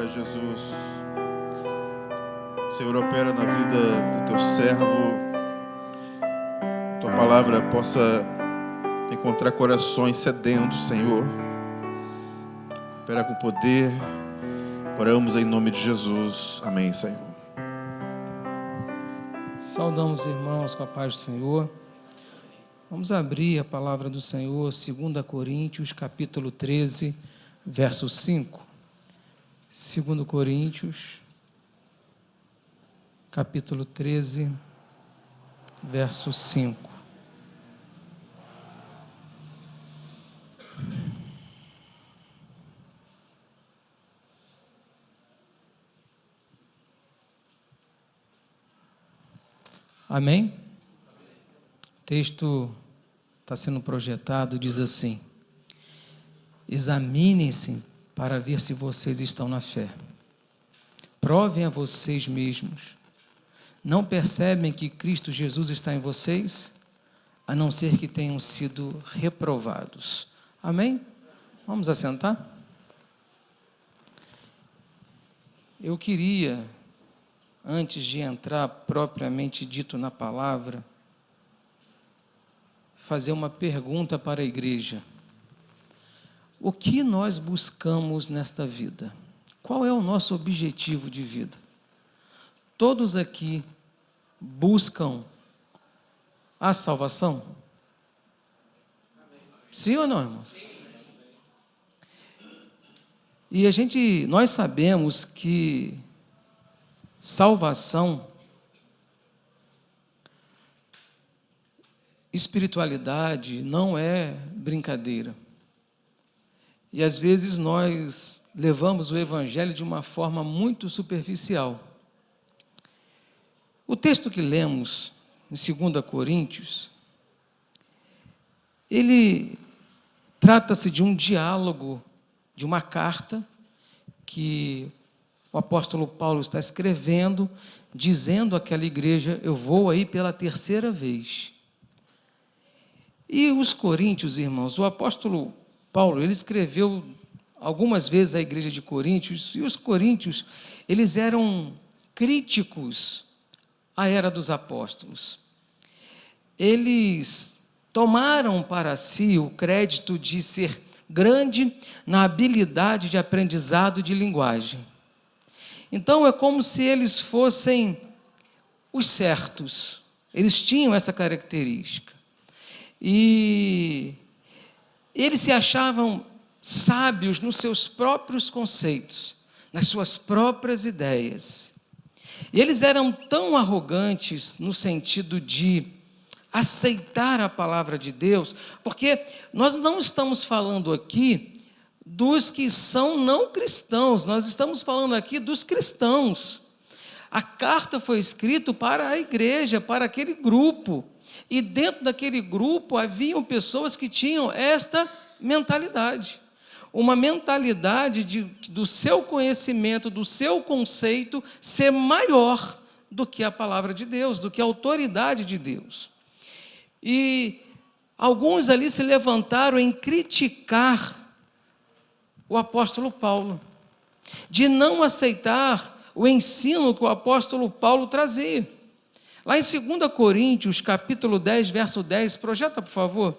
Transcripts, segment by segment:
Glória a Jesus. Senhor, opera na vida do teu servo. Tua palavra possa encontrar corações sedentos, Senhor. Opera com poder. Oramos em nome de Jesus. Amém, Senhor. Saudamos, irmãos, com a paz do Senhor. Vamos abrir a palavra do Senhor, 2 Coríntios, capítulo 13, verso 5. 2 Coríntios, capítulo 13, verso 5. Amém? O texto está sendo projetado, diz assim: examinem-se para ver se vocês estão na fé. Provem a vocês mesmos. Não percebem que Cristo Jesus está em vocês, a não ser que tenham sido reprovados. Amém? Vamos assentar? Eu queria, antes de entrar propriamente dito na palavra, fazer uma pergunta para a igreja. O que nós buscamos nesta vida? Qual é o nosso objetivo de vida? Todos aqui buscam a salvação? Sim ou não, irmãos? E nós sabemos que salvação, espiritualidade não é brincadeira. E às vezes nós levamos o evangelho de uma forma muito superficial. O texto que lemos em 2 Coríntios, ele trata-se de um diálogo, de uma carta que o apóstolo Paulo está escrevendo, dizendo àquela igreja: eu vou aí pela terceira vez. E os coríntios, irmãos, o apóstolo Paulo, ele escreveu algumas vezes à igreja de Coríntios, e os coríntios, eles eram críticos à era dos apóstolos. Eles tomaram para si o crédito de ser grande na habilidade de aprendizado de linguagem. Então, é como se eles fossem os certos. Eles tinham essa característica. E eles se achavam sábios nos seus próprios conceitos, nas suas próprias ideias. E eles eram tão arrogantes no sentido de aceitar a palavra de Deus, porque nós não estamos falando aqui dos que são não cristãos, nós estamos falando aqui dos cristãos. A carta foi escrita para a igreja, para aquele grupo, e dentro daquele grupo haviam pessoas que tinham esta mentalidade, uma mentalidade do seu conhecimento, do seu conceito ser maior do que a palavra de Deus, do que a autoridade de Deus. E alguns ali se levantaram em criticar o apóstolo Paulo, de não aceitar o ensino que o apóstolo Paulo trazia. Lá em 2 Coríntios, capítulo 10, verso 10, projeta, por favor.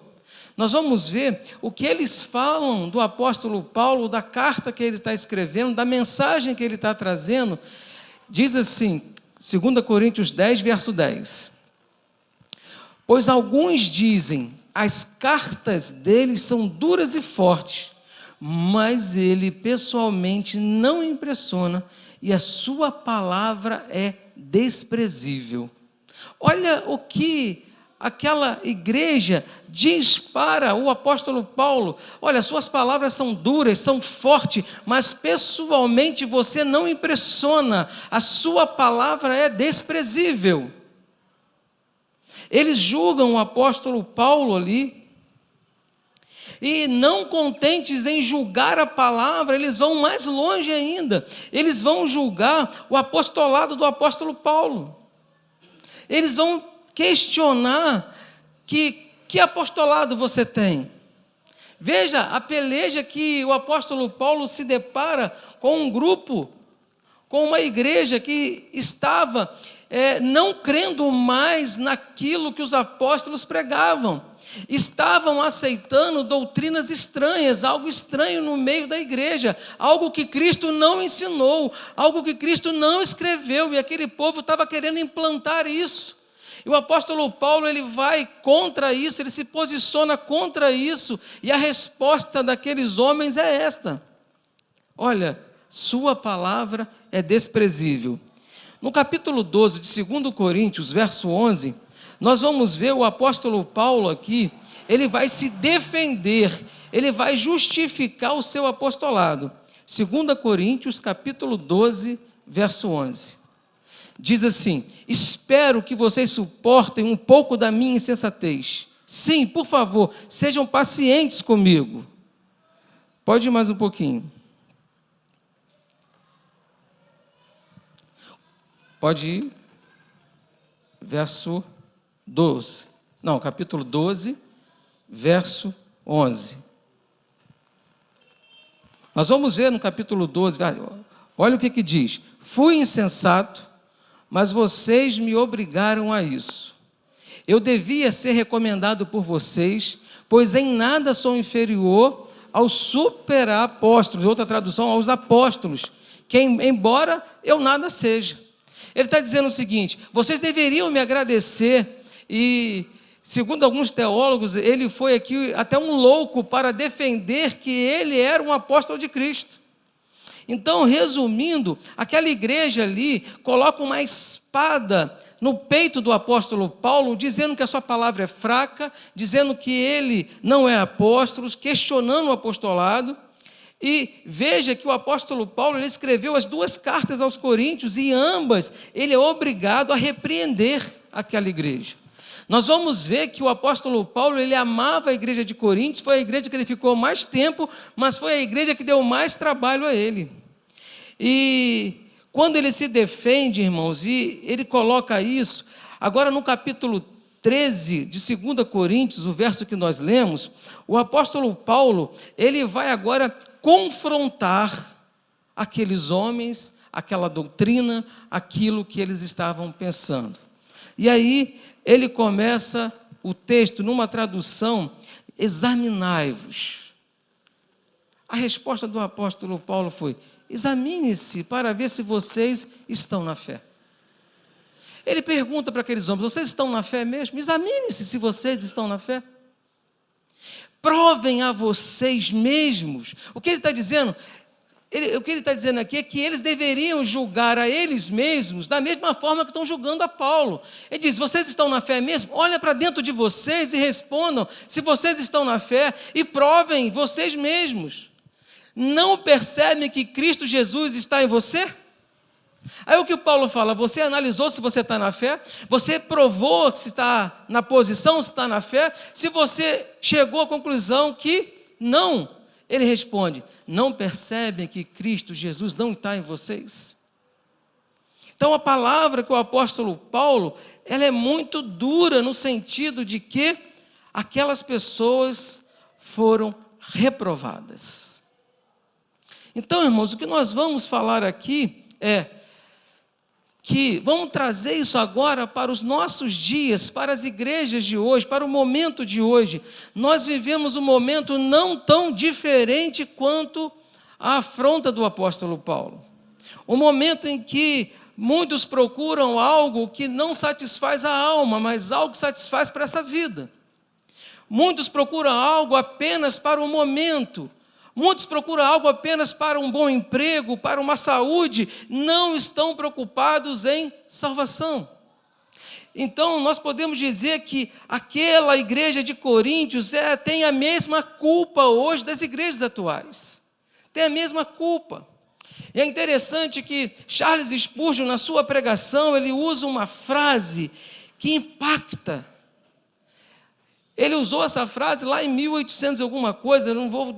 Nós vamos ver o que eles falam do apóstolo Paulo, da carta que ele está escrevendo, da mensagem que ele está trazendo. Diz assim, 2 Coríntios 10, verso 10. Pois alguns dizem, as cartas dele são duras e fortes, mas ele pessoalmente não impressiona e a sua palavra é desprezível. Olha o que aquela igreja diz para o apóstolo Paulo: olha, suas palavras são duras, são fortes, mas pessoalmente você não impressiona, a sua palavra é desprezível. Eles julgam o apóstolo Paulo ali, e não contentes em julgar a palavra, eles vão mais longe ainda, eles vão julgar o apostolado do apóstolo Paulo. Eles vão questionar que apostolado você tem? Veja a peleja que o apóstolo Paulo se depara com um grupo, com uma igreja que estava não crendo mais naquilo que os apóstolos pregavam. Estavam aceitando doutrinas estranhas, algo estranho no meio da igreja, algo que Cristo não ensinou, algo que Cristo não escreveu, e aquele povo estava querendo implantar isso. E o apóstolo Paulo, ele vai contra isso, ele se posiciona contra isso, e a resposta daqueles homens é esta: olha, sua palavra é desprezível. No capítulo 12 de 2 Coríntios, verso 11, nós vamos ver o apóstolo Paulo aqui, ele vai se defender, ele vai justificar o seu apostolado. 2 Coríntios, capítulo 12, verso 11. Diz assim: espero que vocês suportem um pouco da minha insensatez. Sim, por favor, sejam pacientes comigo. Pode ir mais um pouquinho. Pode ir. Verso 12. Não, capítulo 12, verso 11. Nós vamos ver no capítulo 12, olha o que diz: fui insensato, mas vocês me obrigaram a isso. Eu devia ser recomendado por vocês, pois em nada sou inferior aos superapóstolos, outra tradução, aos apóstolos, que embora eu nada seja. Ele está dizendo o seguinte: vocês deveriam me agradecer, e segundo alguns teólogos, ele foi aqui até um louco para defender que ele era um apóstolo de Cristo. Então, resumindo, aquela igreja ali coloca uma espada no peito do apóstolo Paulo, dizendo que a sua palavra é fraca, dizendo que ele não é apóstolo, questionando o apostolado. E veja que o apóstolo Paulo, ele escreveu as 2 cartas aos Coríntios, e ambas ele é obrigado a repreender aquela igreja. Nós vamos ver que o apóstolo Paulo, ele amava a igreja de Coríntios, foi a igreja que ele ficou mais tempo, mas foi a igreja que deu mais trabalho a ele. E quando ele se defende, irmãos, e ele coloca isso, agora no capítulo 13 de 2 Coríntios, o verso que nós lemos, o apóstolo Paulo, ele vai agora confrontar aqueles homens, aquela doutrina, aquilo que eles estavam pensando. E aí ele começa o texto numa tradução: examinai-vos. A resposta do apóstolo Paulo foi: examine-se para ver se vocês estão na fé. Ele pergunta para aqueles homens: vocês estão na fé mesmo? Examine-se se vocês estão na fé. Provem a vocês mesmos. O que ele está dizendo? O que ele está dizendo aqui é que eles deveriam julgar a eles mesmos da mesma forma que estão julgando a Paulo. Ele diz: vocês estão na fé mesmo? Olha para dentro de vocês e respondam se vocês estão na fé, e provem vocês mesmos. Não percebem que Cristo Jesus está em você? Aí o que o Paulo fala: você analisou se você está na fé? Você provou se está na posição, se está na fé? Se você chegou à conclusão que não, ele responde: não percebem que Cristo Jesus não está em vocês? Então a palavra que o apóstolo Paulo, ela é muito dura no sentido de que aquelas pessoas foram reprovadas. Então, irmãos, o que nós vamos falar aqui é que vamos trazer isso agora para os nossos dias, para as igrejas de hoje, para o momento de hoje. Nós vivemos um momento não tão diferente quanto a afronta do apóstolo Paulo. Um momento em que muitos procuram algo que não satisfaz a alma, mas algo que satisfaz para essa vida. Muitos procuram algo apenas para o momento. Muitos procuram algo apenas para um bom emprego, para uma saúde, não estão preocupados em salvação. Então, nós podemos dizer que aquela igreja de Coríntios tem a mesma culpa hoje das igrejas atuais. Tem a mesma culpa. E é interessante que Charles Spurgeon, na sua pregação, ele usa uma frase que impacta. Ele usou essa frase lá em 1800 e alguma coisa, eu não vou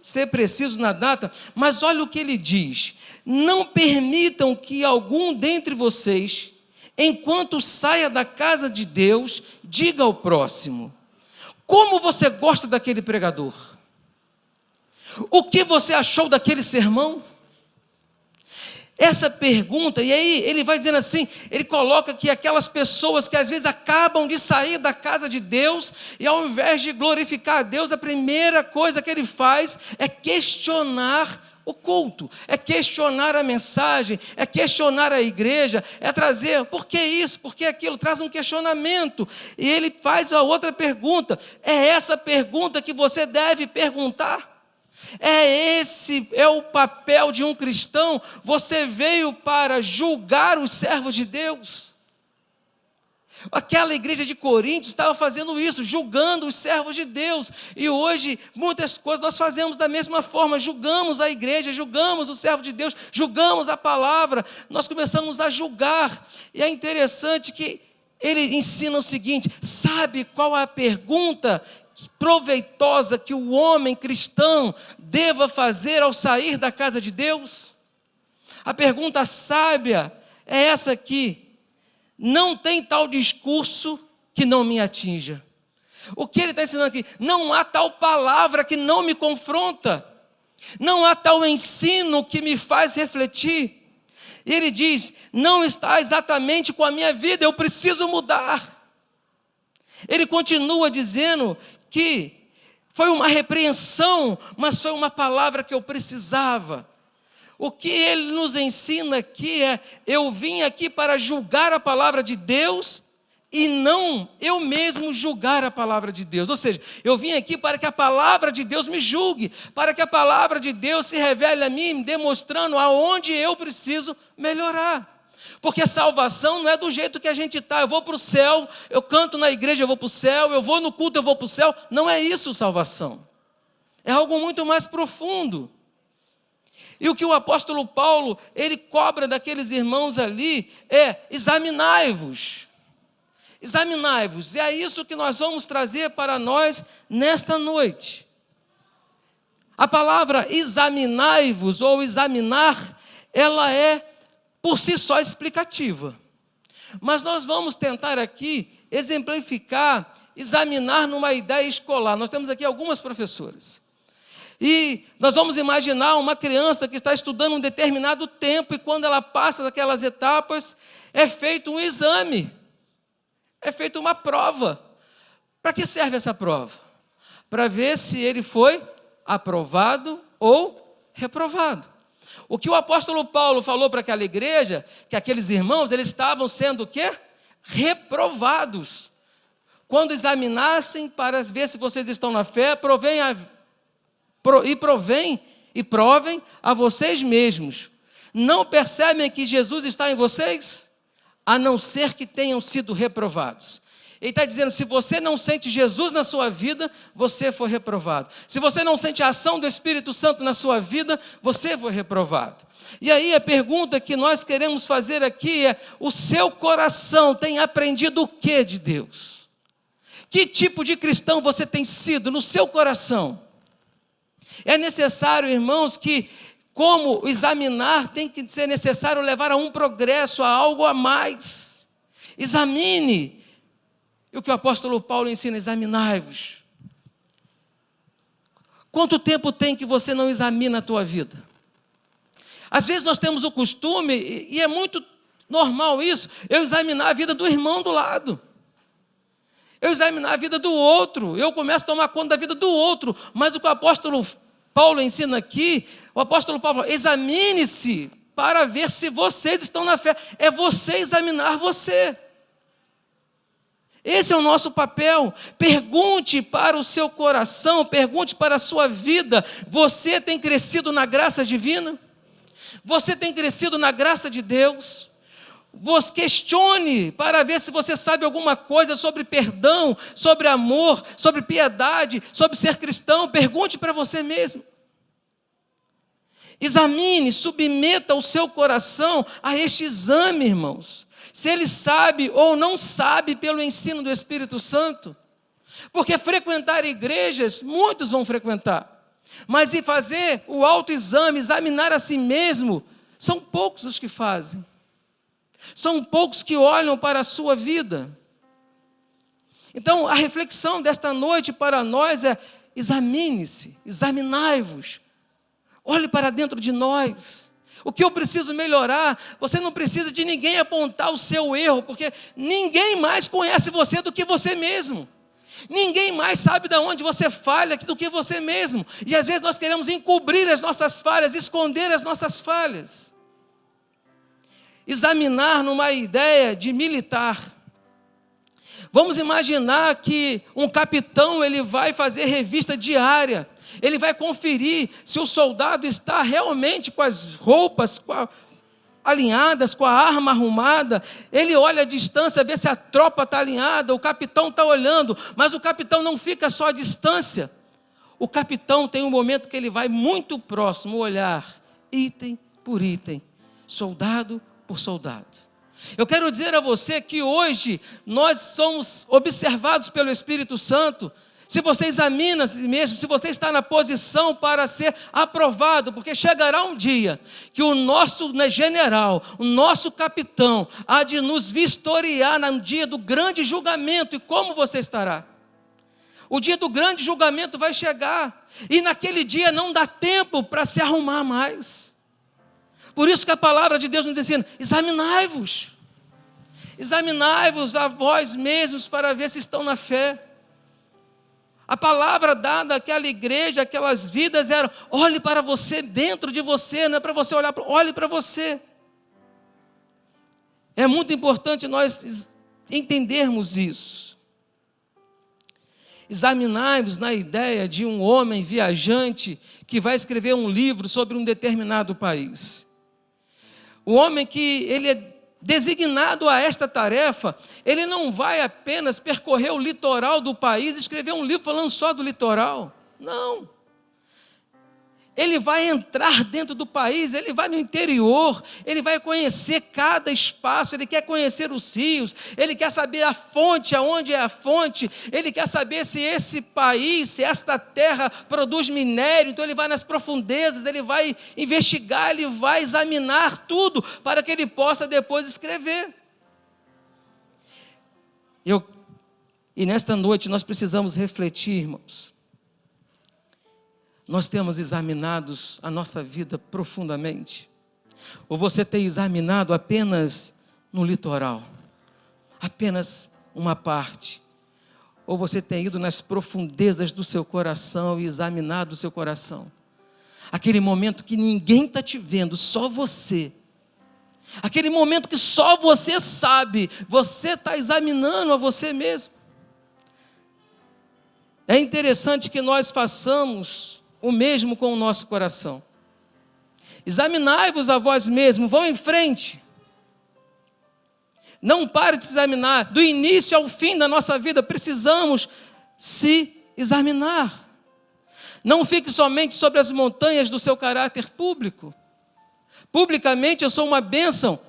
ser preciso na data, mas olha o que ele diz: não permitam que algum dentre vocês, enquanto saia da casa de Deus, diga ao próximo: como você gosta daquele pregador? O que você achou daquele sermão? Essa pergunta, e aí ele vai dizendo assim, ele coloca que aquelas pessoas que às vezes acabam de sair da casa de Deus, e ao invés de glorificar a Deus, a primeira coisa que ele faz é questionar o culto, é questionar a mensagem, é questionar a igreja, é trazer, por que isso, por que aquilo, traz um questionamento, e ele faz a outra pergunta, é essa pergunta que você deve perguntar. Esse é o papel de um cristão. Você veio para julgar os servos de Deus. Aquela igreja de Corinto estava fazendo isso, julgando os servos de Deus. E hoje, muitas coisas nós fazemos da mesma forma. Julgamos a igreja, julgamos o servo de Deus, julgamos a palavra. Nós começamos a julgar. E é interessante que ele ensina o seguinte: sabe qual é a pergunta proveitosa que o homem cristão deva fazer ao sair da casa de Deus? A pergunta sábia é essa aqui: não tem tal discurso que não me atinja. O que ele está ensinando aqui? Não há tal palavra que não me confronta, não há tal ensino que me faz refletir. E ele diz: não está exatamente com a minha vida, eu preciso mudar. Ele continua dizendo que foi uma repreensão, mas foi uma palavra que eu precisava. O que ele nos ensina aqui é: eu vim aqui para julgar a palavra de Deus e não eu mesmo julgar a palavra de Deus. Ou seja, eu vim aqui para que a palavra de Deus me julgue, para que a palavra de Deus se revele a mim, demonstrando aonde eu preciso melhorar. Porque a salvação não é do jeito que a gente está. Eu vou para o céu, eu canto na igreja, eu vou para o céu, eu vou no culto, eu vou para o céu. Não é isso salvação. É algo muito mais profundo. E o que o apóstolo Paulo, ele cobra daqueles irmãos ali é: examinai-vos. Examinai-vos. E é isso que nós vamos trazer para nós nesta noite. A palavra examinai-vos ou examinar, ela é por si só explicativa. Mas nós vamos tentar aqui exemplificar, examinar numa ideia escolar. Nós temos aqui algumas professoras. E nós vamos imaginar uma criança que está estudando um determinado tempo, e quando ela passa daquelas etapas, é feito um exame, é feita uma prova. Para que serve essa prova? Para ver se ele foi aprovado ou reprovado. O que o apóstolo Paulo falou para aquela igreja, que aqueles irmãos, eles estavam sendo o quê? Reprovados. Quando examinassem para ver se vocês estão na fé, provem a vocês mesmos. Não percebem que Jesus está em vocês? A não ser que tenham sido reprovados. Ele está dizendo: se você não sente Jesus na sua vida, você foi reprovado. Se você não sente a ação do Espírito Santo na sua vida, você foi reprovado. E aí a pergunta que nós queremos fazer aqui é: o seu coração tem aprendido o que de Deus? Que tipo de cristão você tem sido no seu coração? É necessário, irmãos, que, como examinar, tem que ser necessário levar a um progresso, a algo a mais. Examine. E o que o apóstolo Paulo ensina: examinai-vos. Quanto tempo tem que você não examina a tua vida? Às vezes nós temos o costume, e é muito normal isso, eu examinar a vida do irmão do lado. Eu examinar a vida do outro, eu começo a tomar conta da vida do outro. Mas o que o apóstolo Paulo ensina aqui, o apóstolo Paulo fala: examine-se para ver se vocês estão na fé. É você examinar você. Esse é o nosso papel. Pergunte para o seu coração, pergunte para a sua vida: você tem crescido na graça divina? Você tem crescido na graça de Deus? Você questione para ver se você sabe alguma coisa sobre perdão, sobre amor, sobre piedade, sobre ser cristão. Pergunte para você mesmo. Examine, submeta o seu coração a este exame, irmãos. Se ele sabe ou não sabe pelo ensino do Espírito Santo. Porque frequentar igrejas, muitos vão frequentar. Mas e fazer o autoexame, examinar a si mesmo, são poucos os que fazem. São poucos que olham para a sua vida. Então, a reflexão desta noite para nós é: examine-se, examinai-vos. Olhe para dentro de nós. O que eu preciso melhorar? Você não precisa de ninguém apontar o seu erro, porque ninguém mais conhece você do que você mesmo. Ninguém mais sabe de onde você falha do que você mesmo. E às vezes nós queremos encobrir as nossas falhas, esconder as nossas falhas. Examinar numa ideia de militar. Vamos imaginar que um capitão ele vai fazer revista diária. Ele vai conferir se o soldado está realmente com as roupas alinhadas, com a arma arrumada. Ele olha a distância, vê se a tropa está alinhada, o capitão está olhando, mas o capitão não fica só à distância. O capitão tem um momento que ele vai muito próximo olhar, item por item, soldado por soldado. Eu quero dizer a você que hoje nós somos observados pelo Espírito Santo. Se você examina a si mesmo, se você está na posição para ser aprovado, porque chegará um dia que o nosso general, o nosso capitão, há de nos vistoriar no dia do grande julgamento. E como você estará? O dia do grande julgamento vai chegar, e naquele dia não dá tempo para se arrumar mais. Por isso que a palavra de Deus nos ensina: examinai-vos. Examinai-vos a vós mesmos para ver se estão na fé. A palavra dada àquela igreja, aquelas vidas era: olhe para você, dentro de você, não é para você olhar, olhe para você. É muito importante nós entendermos isso. Examinai-vos na ideia de um homem viajante que vai escrever um livro sobre um determinado país. O homem que ele é designado a esta tarefa, ele não vai apenas percorrer o litoral do país e escrever um livro falando só do litoral. Não. Ele vai entrar dentro do país, ele vai no interior, ele vai conhecer cada espaço, ele quer conhecer os rios, ele quer saber a fonte, aonde é a fonte, ele quer saber se esse país, se esta terra produz minério. Então ele vai nas profundezas, ele vai investigar, ele vai examinar tudo para que ele possa depois escrever. E nesta noite nós precisamos refletir, irmãos. Nós temos examinado a nossa vida profundamente? Ou você tem examinado apenas no litoral? Apenas uma parte? Ou você tem ido nas profundezas do seu coração e examinado o seu coração? Aquele momento que ninguém está te vendo, só você. Aquele momento que só você sabe, você está examinando a você mesmo. É interessante que nós façamos o mesmo com o nosso coração. Examinai-vos a vós mesmos, vão em frente. Não pare de se examinar. Do início ao fim da nossa vida, precisamos se examinar. Não fique somente sobre as montanhas do seu caráter público. Publicamente eu sou uma bênção.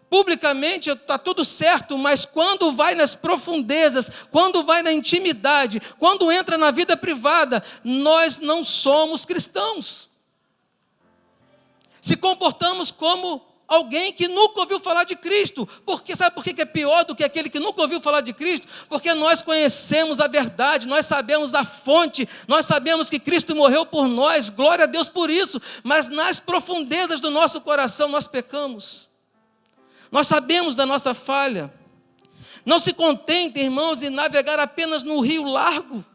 Publicamente está tudo certo, mas quando vai nas profundezas, quando vai na intimidade, quando entra na vida privada, nós não somos cristãos. Se comportamos como alguém que nunca ouviu falar de Cristo. Porque sabe por que é pior do que aquele que nunca ouviu falar de Cristo? Porque nós conhecemos a verdade, nós sabemos da fonte, nós sabemos que Cristo morreu por nós, glória a Deus por isso, mas nas profundezas do nosso coração nós pecamos. Nós sabemos da nossa falha. Não se contentem, irmãos, em navegar apenas no rio largo,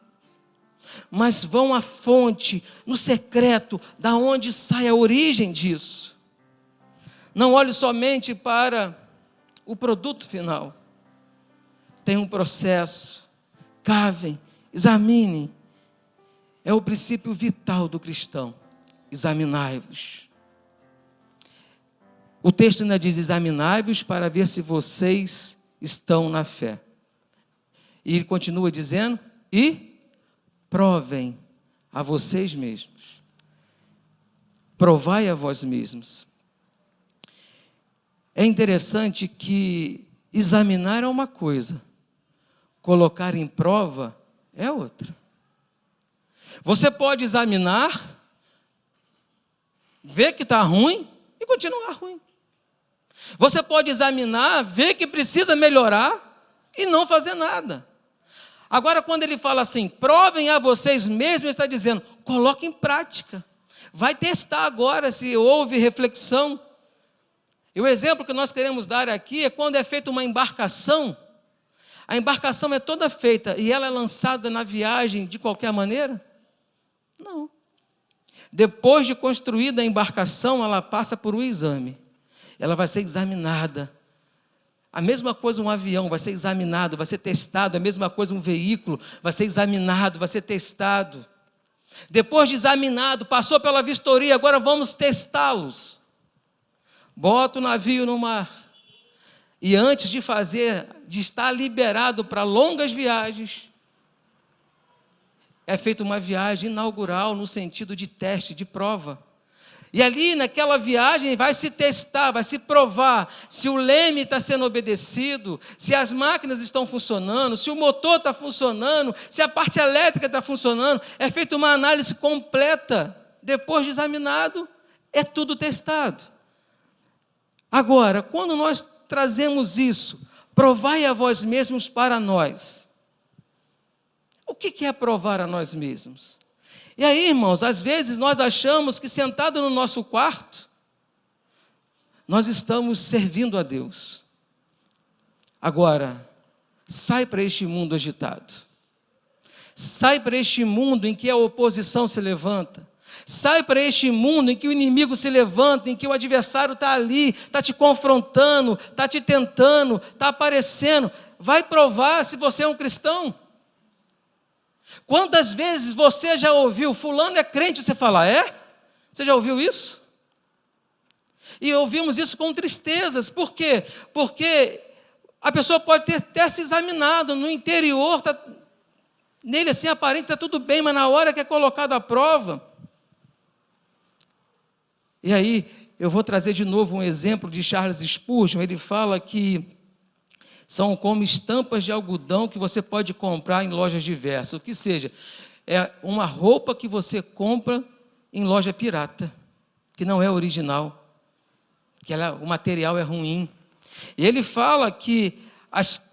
mas vão à fonte, no secreto, da onde sai a origem disso. Não olhe somente para o produto final. Tem um processo. Cavem, examinem. É o princípio vital do cristão. Examinai-vos. O texto ainda diz: examinai-vos para ver se vocês estão na fé. E ele continua dizendo: e provem a vocês mesmos. Provai a vós mesmos. É interessante que examinar é uma coisa, colocar em prova é outra. Você pode examinar, ver que está ruim e continuar ruim. Você pode examinar, ver que precisa melhorar e não fazer nada. Agora, quando ele fala assim, provem a vocês mesmos, ele está dizendo, coloque em prática. Vai testar agora se houve reflexão. E o exemplo que nós queremos dar aqui é quando é feita uma embarcação. A embarcação é toda feita e ela é lançada na viagem de qualquer maneira? Não. Depois de construída a embarcação, ela passa por um exame. Ela vai ser examinada. A mesma coisa um avião vai ser examinado, vai ser testado. A mesma coisa um veículo vai ser examinado, vai ser testado. Depois de examinado, passou pela vistoria, agora vamos testá-los. Bota o navio no mar. E antes de estar liberado para longas viagens, é feita uma viagem inaugural no sentido de teste, de prova. E ali naquela viagem vai se testar, vai se provar se o leme está sendo obedecido, se as máquinas estão funcionando, se o motor está funcionando, se a parte elétrica está funcionando. É feita uma análise completa. Depois de examinado, é tudo testado. Agora, quando nós trazemos isso, provai a vós mesmos para nós. O que é provar a nós mesmos? E aí, irmãos, às vezes nós achamos que sentado no nosso quarto, nós estamos servindo a Deus. Agora, sai para este mundo agitado. Sai para este mundo em que a oposição se levanta. Sai para este mundo em que o inimigo se levanta, em que o adversário está ali, está te confrontando, está te tentando, está aparecendo. Vai provar se você é um cristão. Quantas vezes você já ouviu, fulano é crente, você fala, é? Você já ouviu isso? E ouvimos isso com tristezas. Por quê? Porque a pessoa pode ter se examinado no interior, nele assim aparente está tudo bem, mas na hora que é colocado à prova. E aí, eu vou trazer de novo um exemplo de Charles Spurgeon. Ele fala que são como estampas de algodão que você pode comprar em lojas diversas. O que seja, é uma roupa que você compra em loja pirata, que não é original, que o material é ruim. E ele fala que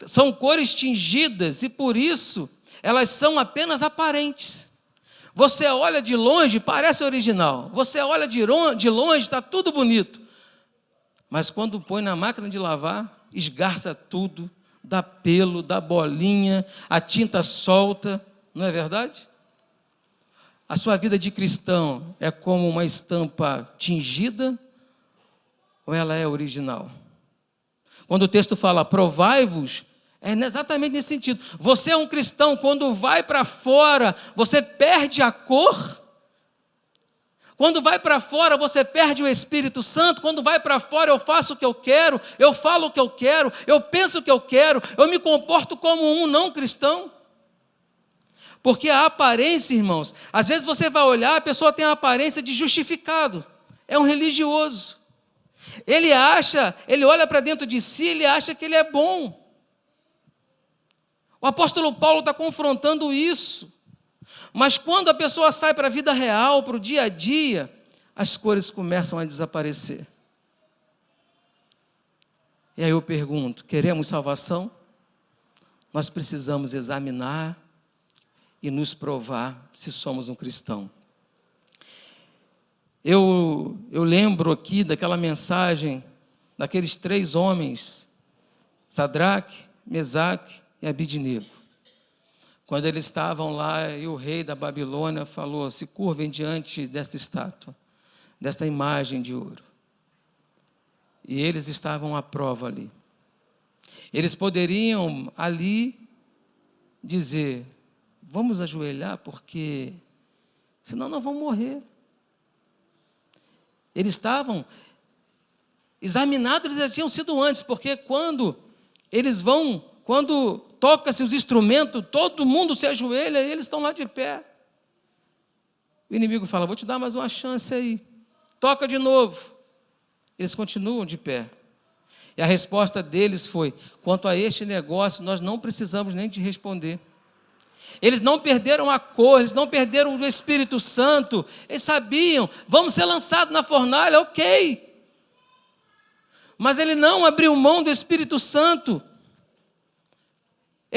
são cores tingidas e, por isso, elas são apenas aparentes. Você olha de longe, parece original. Você olha de longe, está tudo bonito. Mas quando põe na máquina de lavar, esgarça tudo, dá pelo, dá bolinha, a tinta solta, não é verdade? A sua vida de cristão é como uma estampa tingida ou ela é original? Quando o texto fala provai-vos, é exatamente nesse sentido. Você é um cristão, quando vai para fora, você perde a cor. Quando vai para fora, você perde o Espírito Santo. Quando vai para fora, eu faço o que eu quero, eu falo o que eu quero, eu penso o que eu quero, eu me comporto como um não cristão. Porque a aparência, irmãos, às vezes você vai olhar, a pessoa tem a aparência de justificado, é um religioso. Ele olha para dentro de si, ele acha que ele é bom. O apóstolo Paulo está confrontando isso. Mas quando a pessoa sai para a vida real, para o dia a dia, as cores começam a desaparecer. E aí eu pergunto, queremos salvação? Nós precisamos examinar e nos provar se somos um cristão. Eu lembro aqui daquela mensagem daqueles 3 homens, Sadraque, Mesaque e Abidnego. Quando eles estavam lá e o rei da Babilônia falou, se curvem diante desta estátua, desta imagem de ouro. E eles estavam à prova ali. Eles poderiam ali dizer, vamos ajoelhar porque senão nós vamos morrer. Eles estavam examinados, eles já tinham sido antes, porque quando toca-se os instrumentos, todo mundo se ajoelha e eles estão lá de pé. O inimigo fala, vou te dar mais uma chance aí. Toca de novo. Eles continuam de pé. E a resposta deles foi, quanto a este negócio, nós não precisamos nem de responder. Eles não perderam a cor, eles não perderam o Espírito Santo. Eles sabiam, vamos ser lançados na fornalha, ok. Mas ele não abriu mão do Espírito Santo.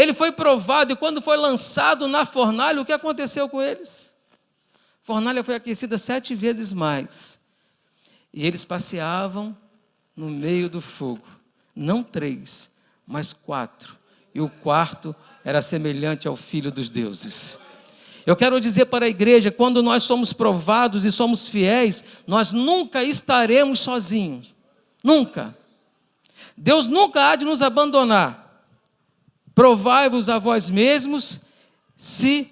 Ele foi provado, e quando foi lançado na fornalha, o que aconteceu com eles? A fornalha foi aquecida 7 vezes mais. E eles passeavam no meio do fogo. Não 3, mas 4. E o quarto era semelhante ao Filho dos deuses. Eu quero dizer para a igreja, quando nós somos provados e somos fiéis, nós nunca estaremos sozinhos. Nunca. Deus nunca há de nos abandonar. Provai-vos a vós mesmos, se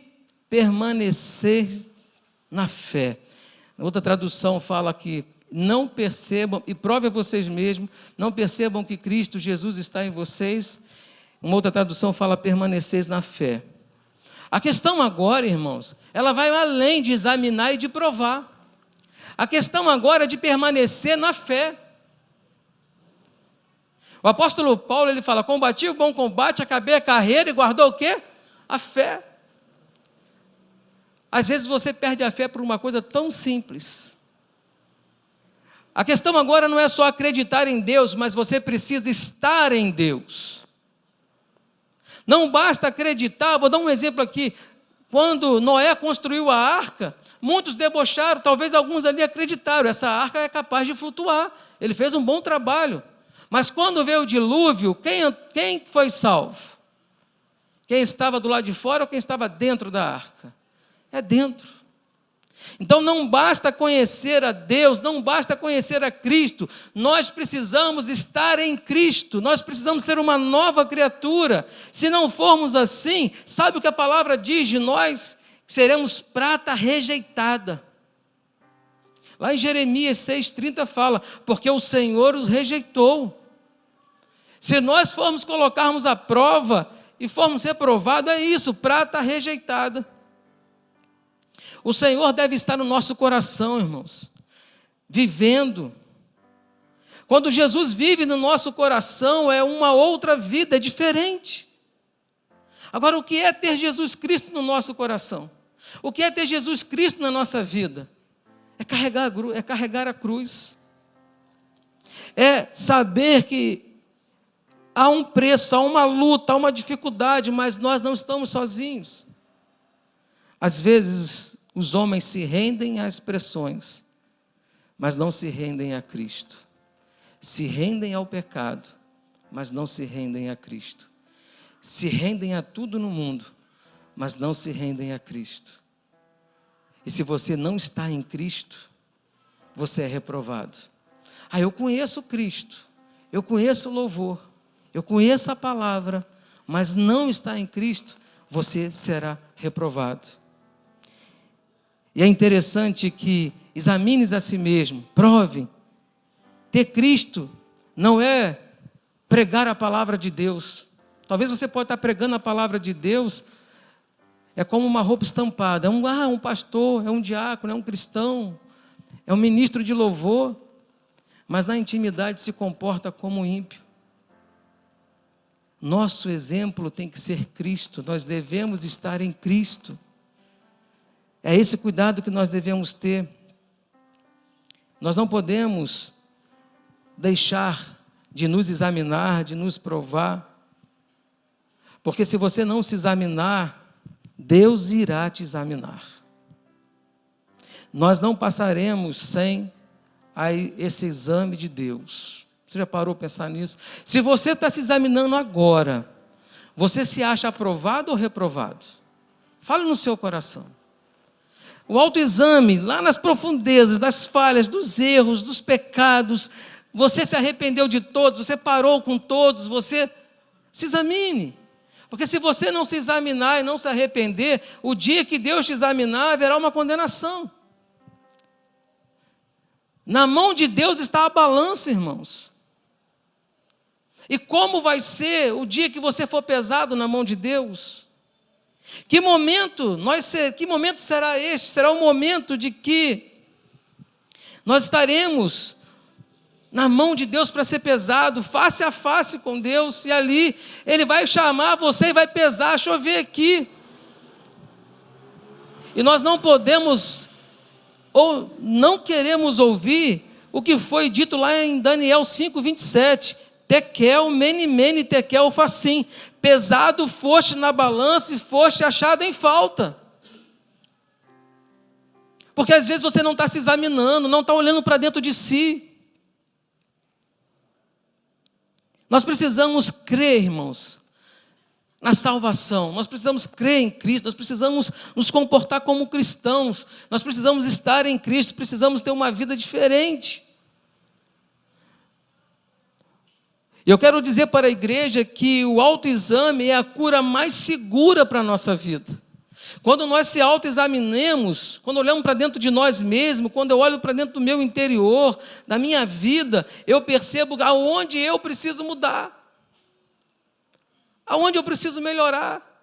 permanecer na fé. Outra tradução fala que não percebam, e prove a vocês mesmos, não percebam que Cristo Jesus está em vocês. Uma outra tradução fala permaneceis na fé. A questão agora, irmãos, ela vai além de examinar e de provar. A questão agora é de permanecer na fé. O apóstolo Paulo, ele fala, combati o bom combate, acabei a carreira e guardou o quê? A fé. Às vezes você perde a fé por uma coisa tão simples. A questão agora não é só acreditar em Deus, mas você precisa estar em Deus. Não basta acreditar, vou dar um exemplo aqui. Quando Noé construiu a arca, muitos debocharam, talvez alguns ali acreditaram, essa arca é capaz de flutuar, ele fez um bom trabalho. Mas quando veio o dilúvio, quem foi salvo? Quem estava do lado de fora ou quem estava dentro da arca? É dentro. Então não basta conhecer a Deus, não basta conhecer a Cristo, nós precisamos estar em Cristo, nós precisamos ser uma nova criatura. Se não formos assim, sabe o que a palavra diz de nós? Seremos prata rejeitada. Lá em Jeremias 6,30 fala, porque o Senhor os rejeitou. Se nós formos colocarmos à prova e formos reprovados, é isso, prata rejeitada. O Senhor deve estar no nosso coração, irmãos, vivendo. Quando Jesus vive no nosso coração, é uma outra vida, é diferente. Agora, o que é ter Jesus Cristo no nosso coração? O que é ter Jesus Cristo na nossa vida? É carregar a cruz. É saber que há um preço, há uma luta, há uma dificuldade, mas nós não estamos sozinhos. Às vezes, os homens se rendem às pressões, mas não se rendem a Cristo. Se rendem ao pecado, mas não se rendem a Cristo. Se rendem a tudo no mundo, mas não se rendem a Cristo. E se você não está em Cristo, você é reprovado. Eu conheço Cristo, eu conheço o louvor, eu conheço a palavra, mas não está em Cristo, você será reprovado. E é interessante que examines a si mesmo, prove. Ter Cristo não é pregar a palavra de Deus. Talvez você pode estar pregando a palavra de Deus, é como uma roupa estampada. É um pastor, é um diácono, é um cristão, é um ministro de louvor, mas na intimidade se comporta como ímpio. Nosso exemplo tem que ser Cristo, nós devemos estar em Cristo. É esse cuidado que nós devemos ter. Nós não podemos deixar de nos examinar, de nos provar, porque se você não se examinar, Deus irá te examinar. Nós não passaremos sem esse exame de Deus. Você já parou para pensar nisso? Se você está se examinando agora, você se acha aprovado ou reprovado? Fale no seu coração. O autoexame, lá nas profundezas, das falhas, dos erros, dos pecados, você se arrependeu de todos, você parou com todos, você se examine. Porque se você não se examinar e não se arrepender, o dia que Deus te examinar, haverá uma condenação. Na mão de Deus está a balança, irmãos. E como vai ser o dia que você for pesado na mão de Deus? Que momento será este? Será o momento de que nós estaremos na mão de Deus para ser pesado, face a face com Deus, e ali Ele vai chamar você e vai pesar. Deixa eu ver aqui. E nós não podemos, ou não queremos ouvir o que foi dito lá em Daniel 5:27. Tekel, mene, mene, tekel, ufacim. Pesado foste na balança e foste achado em falta. Porque às vezes você não está se examinando, não está olhando para dentro de si. Nós precisamos crer, irmãos, na salvação. Nós precisamos crer em Cristo, nós precisamos nos comportar como cristãos, nós precisamos estar em Cristo, precisamos ter uma vida diferente. Eu quero dizer para a igreja que o autoexame é a cura mais segura para a nossa vida. Quando nós se autoexaminamos, quando olhamos para dentro de nós mesmos, quando eu olho para dentro do meu interior, da minha vida, eu percebo aonde eu preciso mudar, aonde eu preciso melhorar.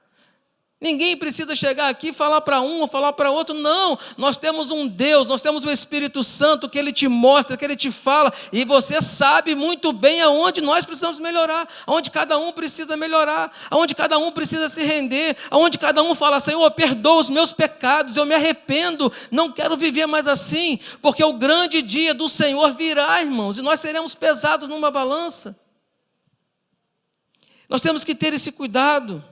Ninguém precisa chegar aqui e falar para um ou falar para outro, não. Nós temos um Deus, nós temos o Espírito Santo que Ele te mostra, que Ele te fala, e você sabe muito bem aonde nós precisamos melhorar, aonde cada um precisa melhorar, aonde cada um precisa se render, aonde cada um fala, Senhor, perdoa os meus pecados, eu me arrependo, não quero viver mais assim, porque o grande dia do Senhor virá, irmãos, e nós seremos pesados numa balança. Nós temos que ter esse cuidado.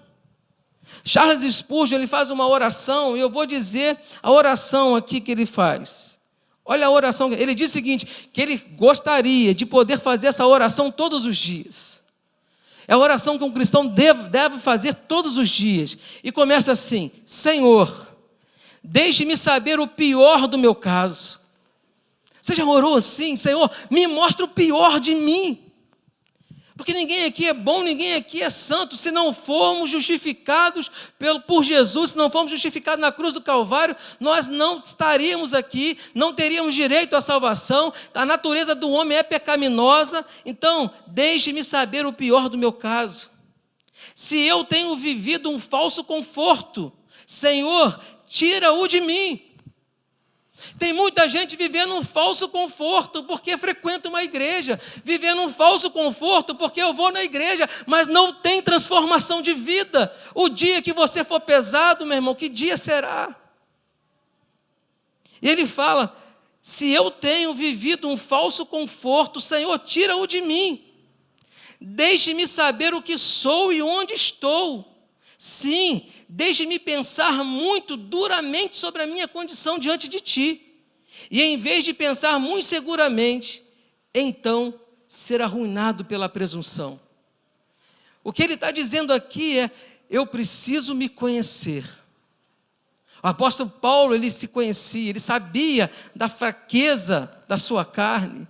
Charles Spurgeon, ele faz uma oração, e eu vou dizer a oração aqui que ele faz. Olha a oração, ele diz o seguinte, que ele gostaria de poder fazer essa oração todos os dias. É a oração que um cristão deve fazer todos os dias. E começa assim, Senhor, deixe-me saber o pior do meu caso. Você já orou assim? Senhor, me mostra o pior de mim. Porque ninguém aqui é bom, ninguém aqui é santo. Se não formos justificados por Jesus, se não formos justificados na cruz do Calvário, nós não estaríamos aqui, não teríamos direito à salvação. A natureza do homem é pecaminosa. Então, deixe-me saber o pior do meu caso. Se eu tenho vivido um falso conforto, Senhor, tira-o de mim. Tem muita gente vivendo um falso conforto porque frequenta uma igreja, vivendo um falso conforto porque eu vou na igreja, mas não tem transformação de vida. O dia que você for pesado, meu irmão, que dia será? E ele fala, se eu tenho vivido um falso conforto, Senhor, tira-o de mim. Deixe-me saber o que sou e onde estou. Sim, deixe-me pensar muito duramente sobre a minha condição diante de Ti. E em vez de pensar muito seguramente, então ser arruinado pela presunção. O que ele está dizendo aqui é, eu preciso me conhecer. O apóstolo Paulo, ele se conhecia, ele sabia da fraqueza da sua carne.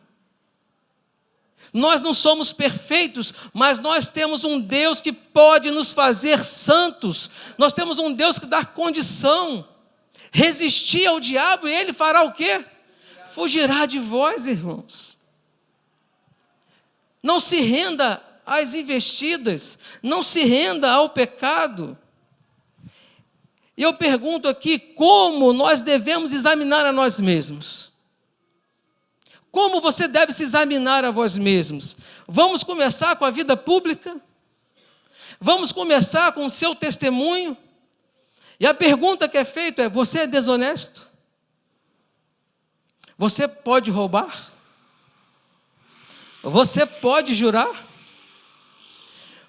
Nós não somos perfeitos, mas nós temos um Deus que pode nos fazer santos. Nós temos um Deus que dá condição. Resistir ao diabo e ele fará o quê? Fugirá de vós, irmãos. Não se renda às investidas, não se renda ao pecado. E eu pergunto aqui, como nós devemos examinar a nós mesmos? Como você deve se examinar a vós mesmos? Vamos começar com a vida pública? Vamos começar com o seu testemunho? E a pergunta que é feita é, você é desonesto? Você pode roubar? Você pode jurar?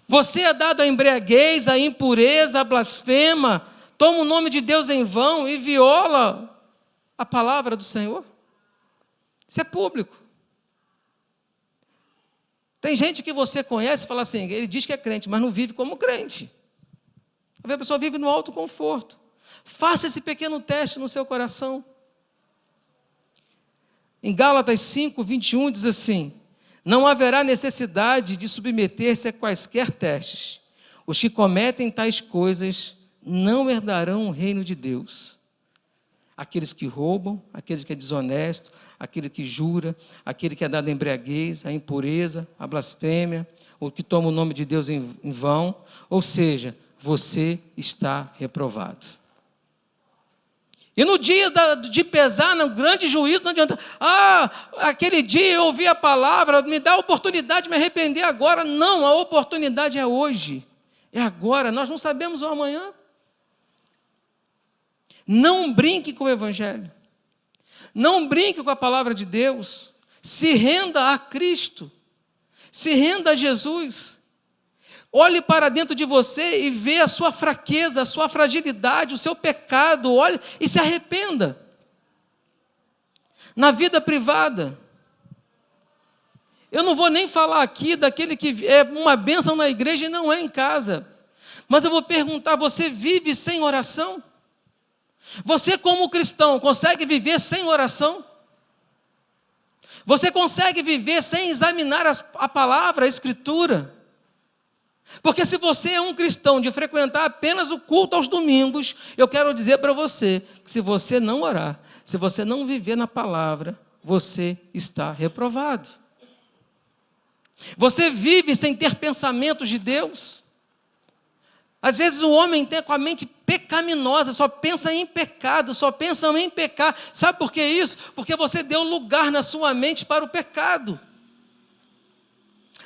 Você é dado à embriaguez, à impureza, à blasfema, toma o nome de Deus em vão e viola a palavra do Senhor? Isso é público. Tem gente que você conhece e fala assim, ele diz que é crente, mas não vive como crente. A pessoa vive no alto conforto. Faça esse pequeno teste no seu coração. Em Gálatas 5, 21 diz assim, não haverá necessidade de submeter-se a quaisquer testes. Os que cometem tais coisas não herdarão o reino de Deus. Aqueles que roubam, aquele que é desonesto, aquele que jura, aquele que é dado à embriaguez, à impureza, à blasfêmia, ou que toma o nome de Deus em vão, ou seja, você está reprovado. E no dia de pesar, no grande juízo, não adianta, aquele dia eu ouvi a palavra, me dá a oportunidade de me arrepender agora. Não, a oportunidade é hoje, é agora, nós não sabemos o amanhã. Não brinque com o Evangelho. Não brinque com a palavra de Deus. Se renda a Cristo. Se renda a Jesus. Olhe para dentro de você e vê a sua fraqueza, a sua fragilidade, o seu pecado. Olhe e se arrependa. Na vida privada. Eu não vou nem falar aqui daquele que é uma bênção na igreja e não é em casa. Mas eu vou perguntar, você vive sem oração? Você como cristão consegue viver sem oração? Você consegue viver sem examinar a palavra, a escritura? Porque se você é um cristão de frequentar apenas o culto aos domingos, eu quero dizer para você, que se você não orar, se você não viver na palavra, você está reprovado. Você vive sem ter pensamentos de Deus. Às vezes o homem tem com a mente pecaminosa, só pensa em pecado, só pensa em pecar. Sabe por que isso? Porque você deu lugar na sua mente para o pecado.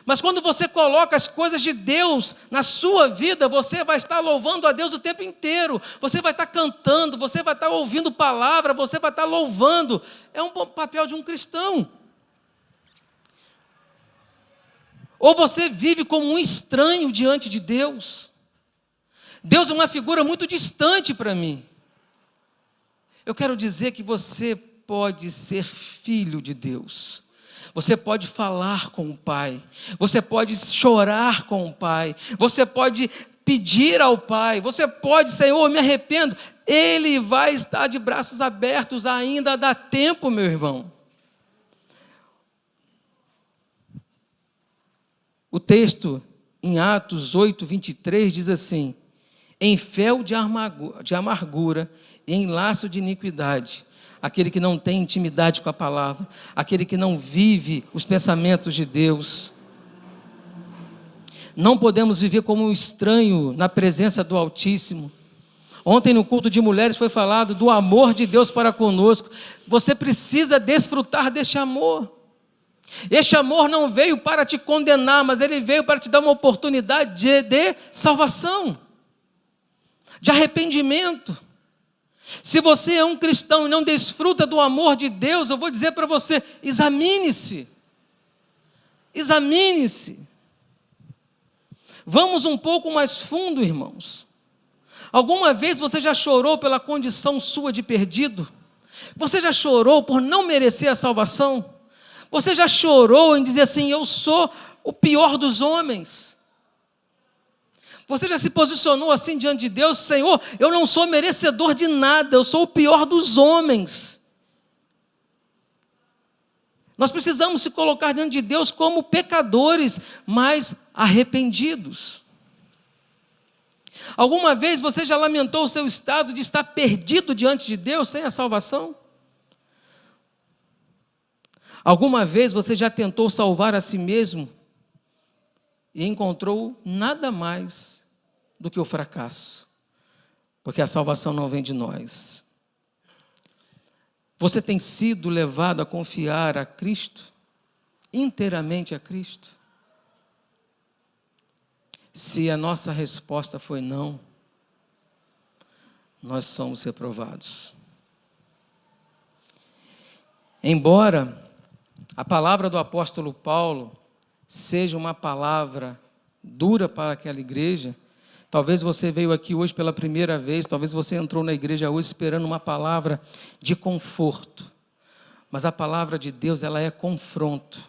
Mas quando você coloca as coisas de Deus na sua vida, você vai estar louvando a Deus o tempo inteiro. Você vai estar cantando, você vai estar ouvindo palavra, você vai estar louvando. É um papel de um cristão. Ou você vive como um estranho diante de Deus. Deus é uma figura muito distante para mim. Eu quero dizer que você pode ser filho de Deus. Você pode falar com o Pai. Você pode chorar com o Pai. Você pode pedir ao Pai. Você pode, Senhor, me arrependo. Ele vai estar de braços abertos, ainda dá tempo, meu irmão. O texto em Atos 8, 23 diz assim: em fel de amargura e em laço de iniquidade, aquele que não tem intimidade com a palavra, aquele que não vive os pensamentos de Deus. Não podemos viver como um estranho na presença do Altíssimo. Ontem no culto de mulheres foi falado do amor de Deus para conosco. Você precisa desfrutar deste amor. Este amor não veio para te condenar, mas ele veio para te dar uma oportunidade de salvação, de arrependimento. Se você é um cristão e não desfruta do amor de Deus, eu vou dizer para você, examine-se. Examine-se. Vamos um pouco mais fundo, irmãos. Alguma vez você já chorou pela condição sua de perdido? Você já chorou por não merecer a salvação? Você já chorou em dizer assim, eu sou o pior dos homens? Você já se posicionou assim diante de Deus, Senhor, eu não sou merecedor de nada, eu sou o pior dos homens. Nós precisamos se colocar diante de Deus como pecadores, mas arrependidos. Alguma vez você já lamentou o seu estado de estar perdido diante de Deus sem a salvação? Alguma vez você já tentou salvar a si mesmo e encontrou nada mais do que o fracasso? Porque a salvação não vem de nós. Você tem sido levado a confiar a Cristo, inteiramente a Cristo? Se a nossa resposta foi não, nós somos reprovados. Embora a palavra do apóstolo Paulo seja uma palavra dura para aquela igreja, talvez você veio aqui hoje pela primeira vez, talvez você entrou na igreja hoje esperando uma palavra de conforto, mas a palavra de Deus, ela é confronto.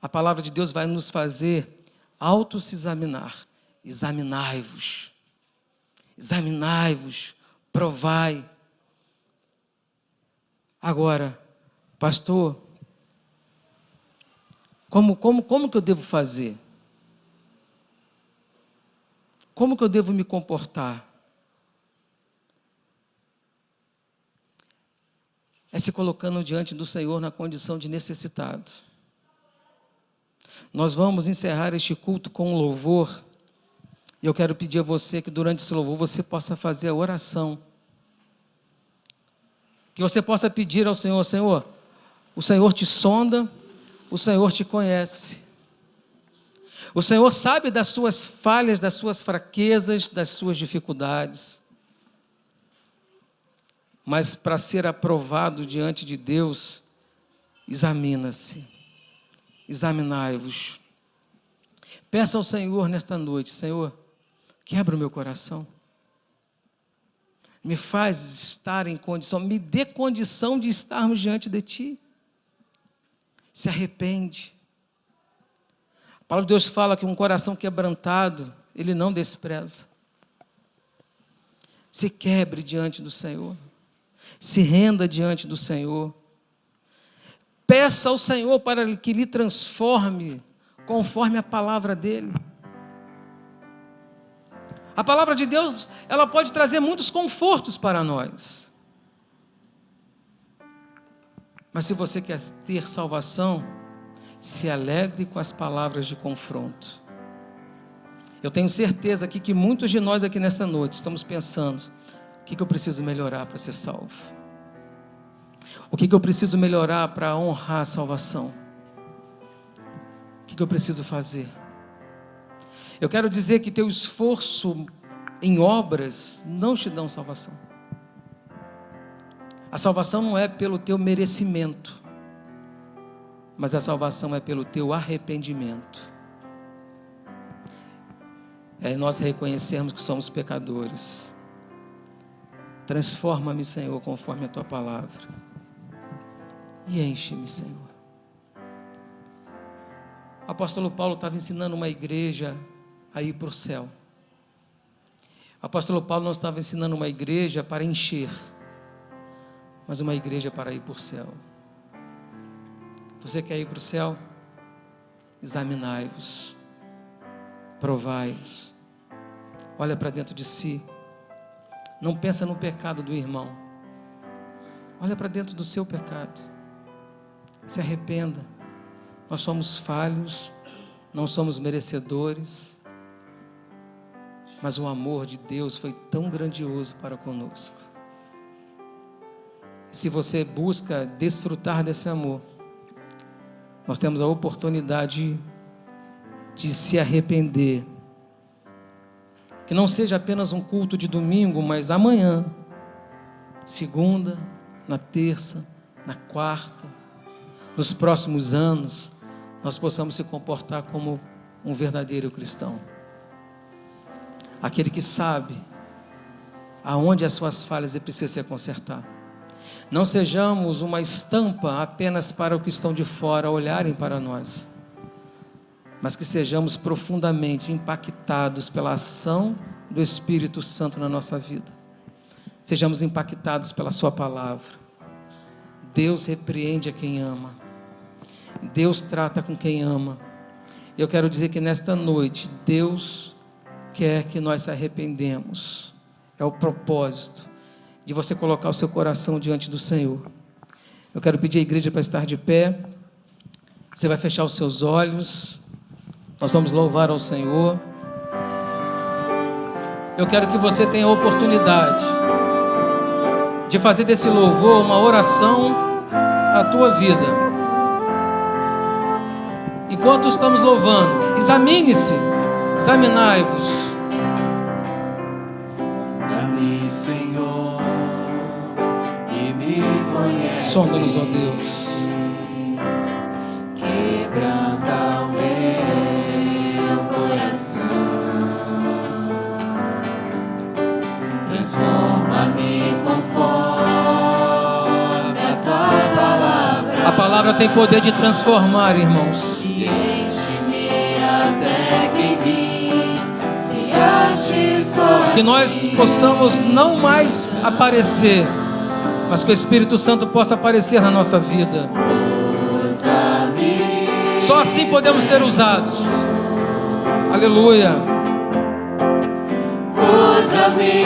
A palavra de Deus vai nos fazer se examinar. Examinai-vos, examinai-vos, provai. Agora, pastor, como que eu devo fazer? Como que eu devo me comportar? É se colocando diante do Senhor na condição de necessitado. Nós vamos encerrar este culto com um louvor. E eu quero pedir a você que durante esse louvor você possa fazer a oração. Que você possa pedir ao Senhor, Senhor, o Senhor te sonda, o Senhor te conhece. O Senhor sabe das suas falhas, das suas fraquezas, das suas dificuldades. Mas para ser aprovado diante de Deus, examina-se. Examinai-vos. Peça ao Senhor nesta noite: Senhor, quebra o meu coração. Me faz estar em condição, me dê condição de estarmos diante de Ti. Se arrepende. A palavra de Deus fala que um coração quebrantado, Ele não despreza. Se quebre diante do Senhor. Se renda diante do Senhor. Peça ao Senhor para que lhe transforme conforme a palavra dEle. A palavra de Deus, ela pode trazer muitos confortos para nós. Mas se você quer ter salvação, se alegre com as palavras de confronto. Eu tenho certeza aqui que muitos de nós aqui nessa noite estamos pensando: o que eu preciso melhorar para ser salvo? O que eu preciso melhorar para honrar a salvação? O que eu preciso fazer? Eu quero dizer que teu esforço em obras não te dão salvação. A salvação não é pelo teu merecimento, mas a salvação é pelo teu arrependimento. É nós reconhecermos que somos pecadores. Transforma-me, Senhor, conforme a tua palavra. E enche-me, Senhor. O apóstolo Paulo estava ensinando uma igreja a ir para o céu. O apóstolo Paulo não estava ensinando uma igreja para encher, mas uma igreja para ir para o céu. Você quer ir para o céu? Examinai-vos, provai-vos, olha para dentro de si. Não pensa no pecado do irmão, olha para dentro do seu pecado. Se arrependa. Nós somos falhos, não somos merecedores, mas o amor de Deus foi tão grandioso para conosco. Se você busca desfrutar desse amor, nós temos a oportunidade de se arrepender. Que não seja apenas um culto de domingo, mas amanhã, segunda, na terça, na quarta, nos próximos anos, nós possamos se comportar como um verdadeiro cristão. Aquele que sabe aonde as suas falhas precisam ser consertadas. Não sejamos uma estampa apenas para os que estão de fora olharem para nós, mas que sejamos profundamente impactados pela ação do Espírito Santo na nossa vida. Sejamos impactados pela sua palavra. Deus repreende a quem ama. Deus trata com quem ama. Eu quero dizer que nesta noite, Deus quer que nós se arrependemos. É o propósito de você colocar o seu coração diante do Senhor. Eu quero pedir à igreja para estar de pé. Você vai fechar os seus olhos. Nós vamos louvar ao Senhor. Eu quero que você tenha a oportunidade de fazer desse louvor uma oração à tua vida. Enquanto estamos louvando, examine-se, examinai-vos. Sonda-me, Senhor, e me conhece. Sonda-nos, ó Deus. Quebranta o meu coração. Transforma-me conforme a tua palavra. A palavra tem poder de transformar, irmãos. E enche-me até que em mim se ache só. Que nós possamos não mais aparecer, mas que o Espírito Santo possa aparecer na nossa vida. Usa-me. Só assim podemos ser usados. Aleluia. Usa-me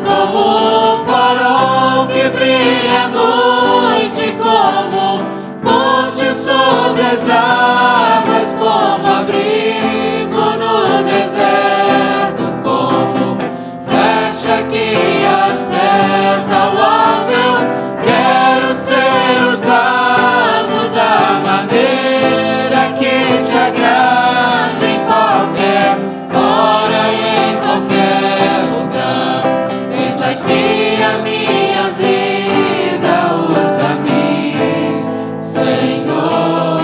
como farol que brilha à noite, como ponte sobre as águas, como abrigo no deserto, como flecha que acerta o alvo. Quero ser usado da maneira que te agrade, em qualquer hora e em qualquer lugar. Eis aqui a minha vida, usa-me, Senhor.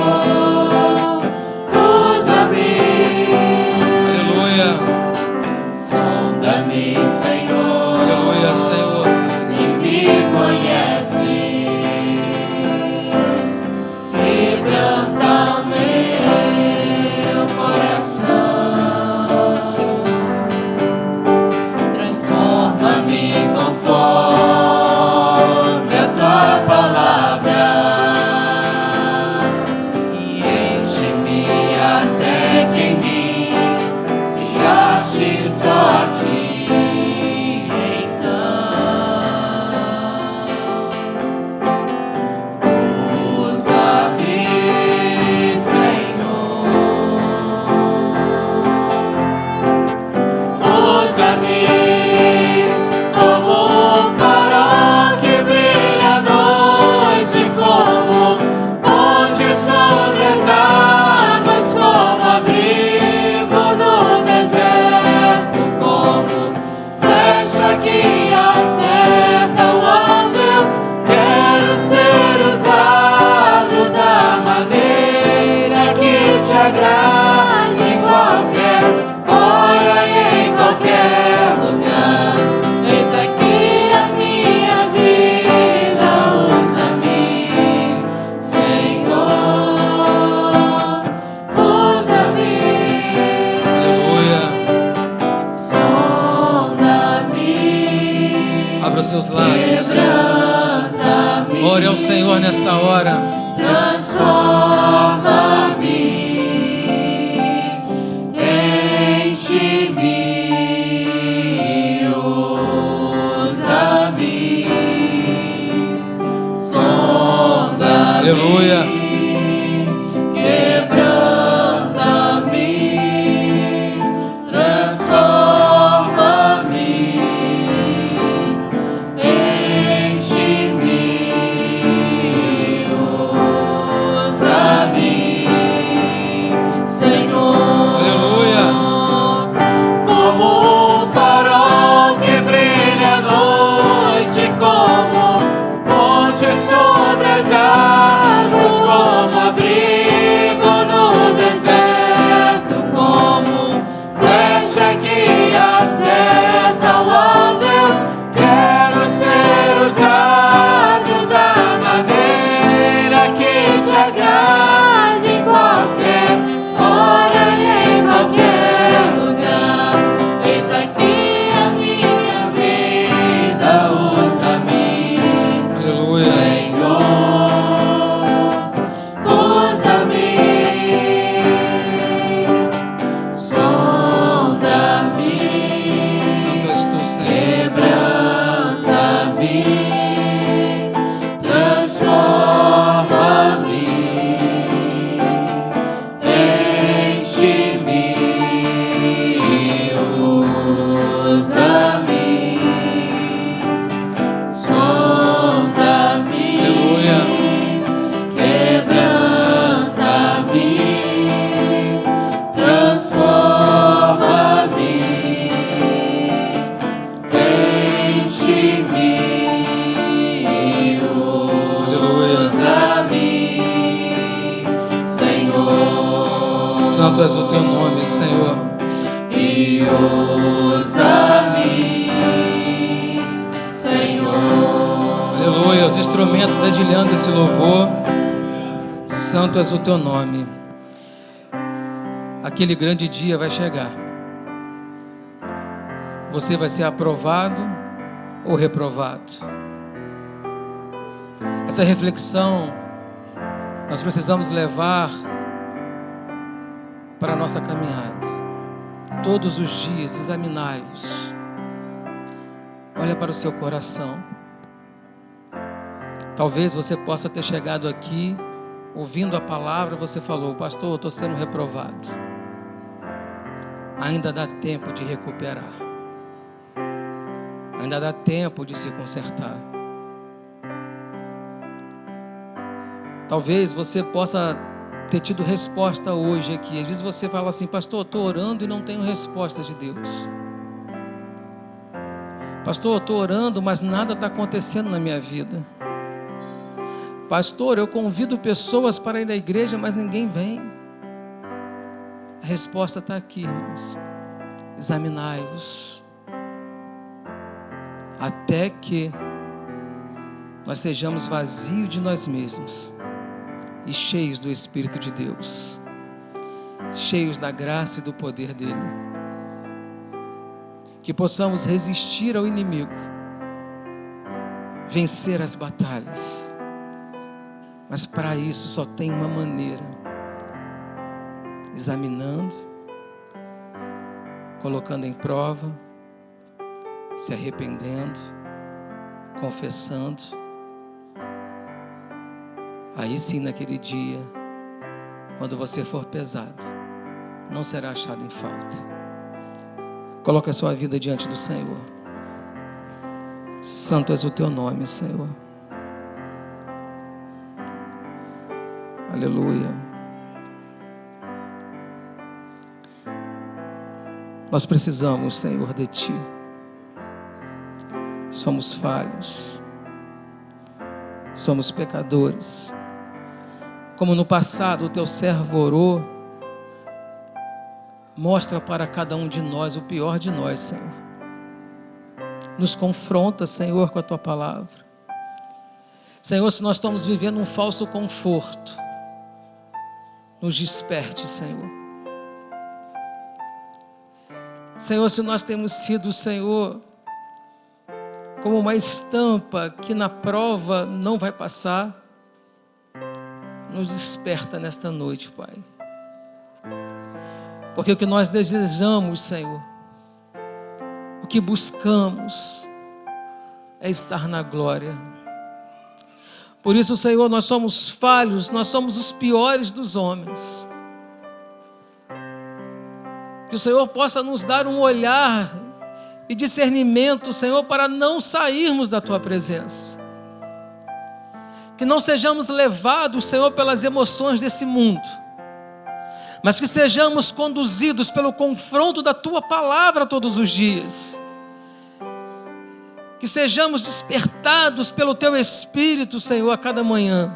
ache só a ti, então usa-me, Senhor, usa-me como um farol que brilha à noite, como ponte sobre as águas, como abrigo no deserto, como flecha que acerta o alvo. Eu quero ser usado da maneira que te agrade, em qualquer hora e em qualquer lugar. Eis aqui a minha vida, usa-me, Senhor, usa-me. Aleluia. Sonda-me, Abra os seus lábios. quebranta-me, Ore ao Senhor nesta hora. transforma-me, enche-me, usa-me, sonda-me, Aleluia. quebranta-me, transforma-me, enche-me, usa-me, Senhor. Aleluia. Como um farol que brilha à noite, como ponte sobre as águas, como abrigo no deserto, como flecha que acerta o alvo. Eu quero ser usado da maneira que te agrade, em qualquer hora e em qualquer lugar. Eis aqui a minha vida, usa-me, Aleluia. Senhor, usa-me, sonda-me, Santo és tu, Senhor. quebranta-me, transforma-me, enche-me, usa-me, sonda-me, Aleluia. quebranta-me, transforma-me, enche-me, usa-me, Senhor. Santo és o teu nome, Senhor. E usa-me, Senhor. Aleluia. Os instrumentos dedilhando esse louvor. Santo és o teu nome. Aquele grande dia vai chegar. Você vai ser aprovado ou reprovado. Essa reflexão nós precisamos levar para a nossa caminhada. Todos os dias, examinai-vos. Olha para o seu coração. Talvez você possa ter chegado aqui, ouvindo a palavra, você falou: pastor, eu estou sendo reprovado. Ainda dá tempo de recuperar. Ainda dá tempo de se consertar. Talvez você possa ter tido resposta hoje aqui. Às vezes você fala assim: pastor, eu estou orando e não tenho resposta de Deus. Pastor, eu estou orando, mas nada está acontecendo na minha vida. Pastor, eu convido pessoas para ir à igreja, mas ninguém vem. A resposta está aqui, irmãos. Examinai-vos, até que nós sejamos vazios de nós mesmos e cheios do Espírito de Deus, cheios da graça e do poder dele, que possamos resistir ao inimigo, vencer as batalhas. Mas para isso só tem uma maneira: examinando, colocando em prova, se arrependendo, confessando. Aí sim, naquele dia, quando você for pesado, não será achado em falta. Coloque a sua vida diante do Senhor. Santo és o teu nome, Senhor. Aleluia. Nós precisamos, Senhor, de Ti. Somos falhos. Somos pecadores. Como no passado o Teu servo orou, mostra para cada um de nós o pior de nós, Senhor. Nos confronta, Senhor, com a Tua palavra. Senhor, se nós estamos vivendo um falso conforto, nos desperte, Senhor. Senhor, se nós temos sido, Senhor, como uma estampa que na prova não vai passar, nos desperta nesta noite, Pai. Porque o que nós desejamos, Senhor, o que buscamos é estar na glória. Por isso, Senhor, nós somos falhos, nós somos os piores dos homens. Que o Senhor possa nos dar um olhar e discernimento, Senhor, para não sairmos da Tua presença. Que não sejamos levados, Senhor, pelas emoções desse mundo, mas que sejamos conduzidos pelo confronto da Tua palavra todos os dias. Que sejamos despertados pelo Teu Espírito, Senhor, a cada manhã.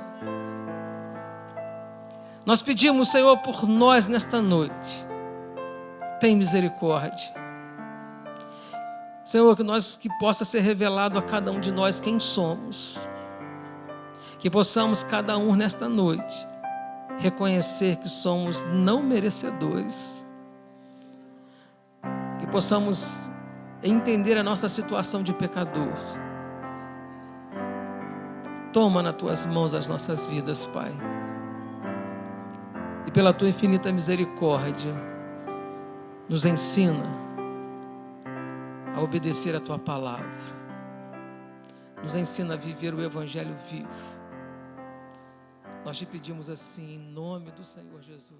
Nós pedimos, Senhor, por nós nesta noite. Tem misericórdia. Senhor, que possa ser revelado a cada um de nós quem somos. Que possamos cada um nesta noite reconhecer que somos não merecedores. Que possamos entender a nossa situação de pecador. Toma nas Tuas mãos as nossas vidas, Pai. E pela Tua infinita misericórdia, nos ensina a obedecer a Tua palavra. Nos ensina a viver o Evangelho vivo. Nós te pedimos assim, em nome do Senhor Jesus.